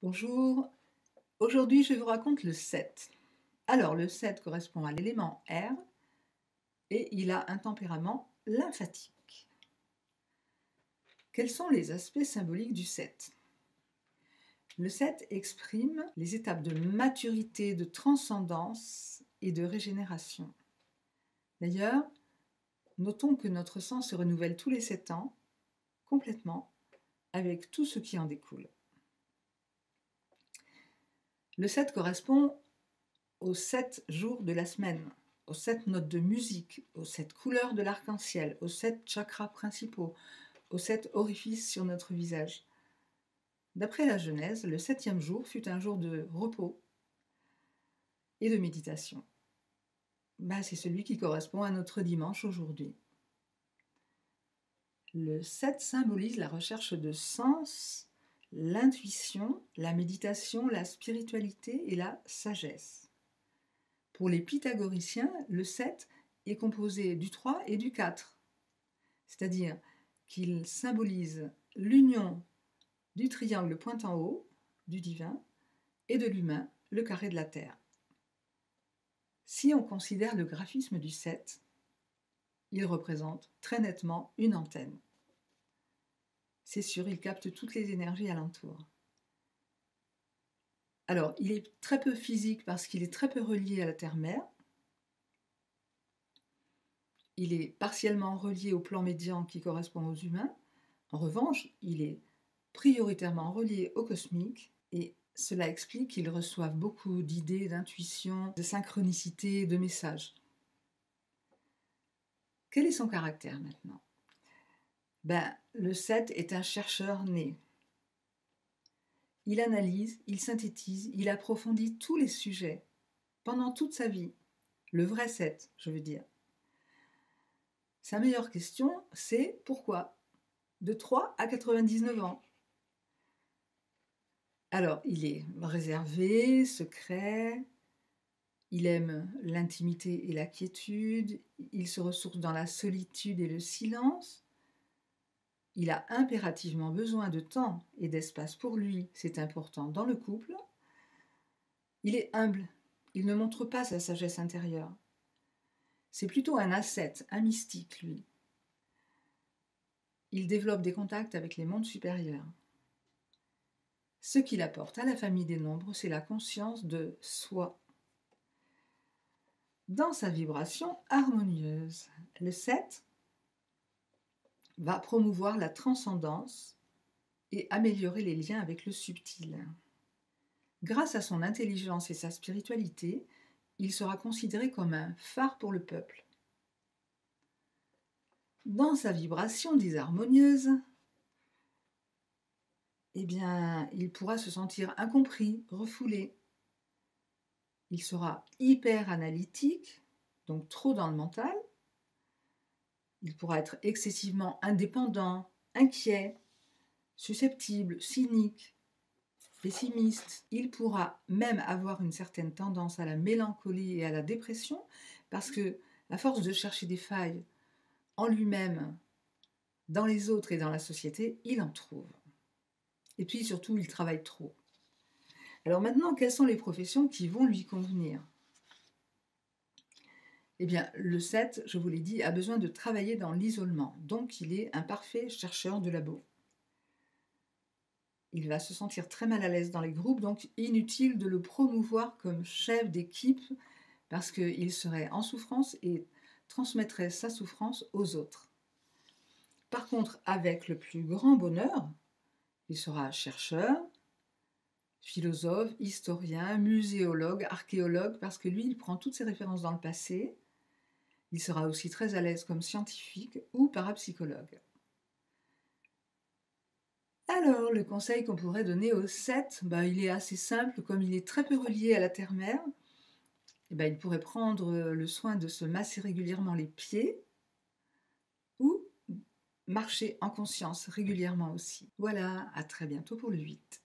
Bonjour, aujourd'hui je vous raconte le 7. Alors le 7 correspond à l'élément air et il a un tempérament lymphatique. Quels sont les aspects symboliques du 7? Le 7 exprime les étapes de maturité, de transcendance et de régénération. D'ailleurs, notons que notre sang se renouvelle tous les 7 ans, complètement, avec tout ce qui en découle. Le 7 correspond aux 7 jours de la semaine, aux 7 notes de musique, aux 7 couleurs de l'arc-en-ciel, aux 7 chakras principaux, aux 7 orifices sur notre visage. D'après la Genèse, le 7e jour fut un jour de repos et de méditation. C'est celui qui correspond à notre dimanche aujourd'hui. Le 7 symbolise la recherche de sens, l'intuition, la méditation, la spiritualité et la sagesse. Pour les pythagoriciens, le 7 est composé du 3 et du 4, c'est-à-dire qu'il symbolise l'union du triangle pointant haut, du divin, et de l'humain, le carré de la Terre. Si on considère le graphisme du 7, il représente très nettement une antenne. C'est sûr, il capte toutes les énergies alentour. Alors, il est très peu physique parce qu'il est très peu relié à la Terre-Mère. Il est partiellement relié au plan médian qui correspond aux humains. En revanche, il est prioritairement relié au cosmique et cela explique qu'il reçoive beaucoup d'idées, d'intuitions, de synchronicité, de messages. Quel est son caractère maintenant? Le 7 est un chercheur né. Il analyse, il synthétise, il approfondit tous les sujets pendant toute sa vie. Le vrai 7, je veux dire. Sa meilleure question, c'est pourquoi? De 3 à 99 ans. Alors, il est réservé, secret, il aime l'intimité et la quiétude, il se ressource dans la solitude et le silence. Il a impérativement besoin de temps et d'espace pour lui, c'est important dans le couple. Il est humble, il ne montre pas sa sagesse intérieure. C'est plutôt un ascète, un mystique, lui. Il développe des contacts avec les mondes supérieurs. Ce qu'il apporte à la famille des nombres, c'est la conscience de soi. Dans sa vibration harmonieuse, le 7 va promouvoir la transcendance et améliorer les liens avec le subtil. Grâce à son intelligence et sa spiritualité, il sera considéré comme un phare pour le peuple. Dans sa vibration désharmonieuse, il pourra se sentir incompris, refoulé. Il sera hyper analytique, donc trop dans le mental. Il pourra être excessivement indépendant, inquiet, susceptible, cynique, pessimiste. Il pourra même avoir une certaine tendance à la mélancolie et à la dépression parce que, à force de chercher des failles en lui-même, dans les autres et dans la société, il en trouve. Et puis surtout, il travaille trop. Alors maintenant, quelles sont les professions qui vont lui convenir? Le 7, je vous l'ai dit, a besoin de travailler dans l'isolement. Donc, il est un parfait chercheur de labo. Il va se sentir très mal à l'aise dans les groupes, donc inutile de le promouvoir comme chef d'équipe parce qu'il serait en souffrance et transmettrait sa souffrance aux autres. Par contre, avec le plus grand bonheur, il sera chercheur, philosophe, historien, muséologue, archéologue, parce que lui, il prend toutes ses références dans le passé. Il sera aussi très à l'aise comme scientifique ou parapsychologue. Alors, le conseil qu'on pourrait donner au 7, il est assez simple, comme il est très peu relié à la terre-mère, il pourrait prendre le soin de se masser régulièrement les pieds ou marcher en conscience régulièrement aussi. Voilà, à très bientôt pour le 8.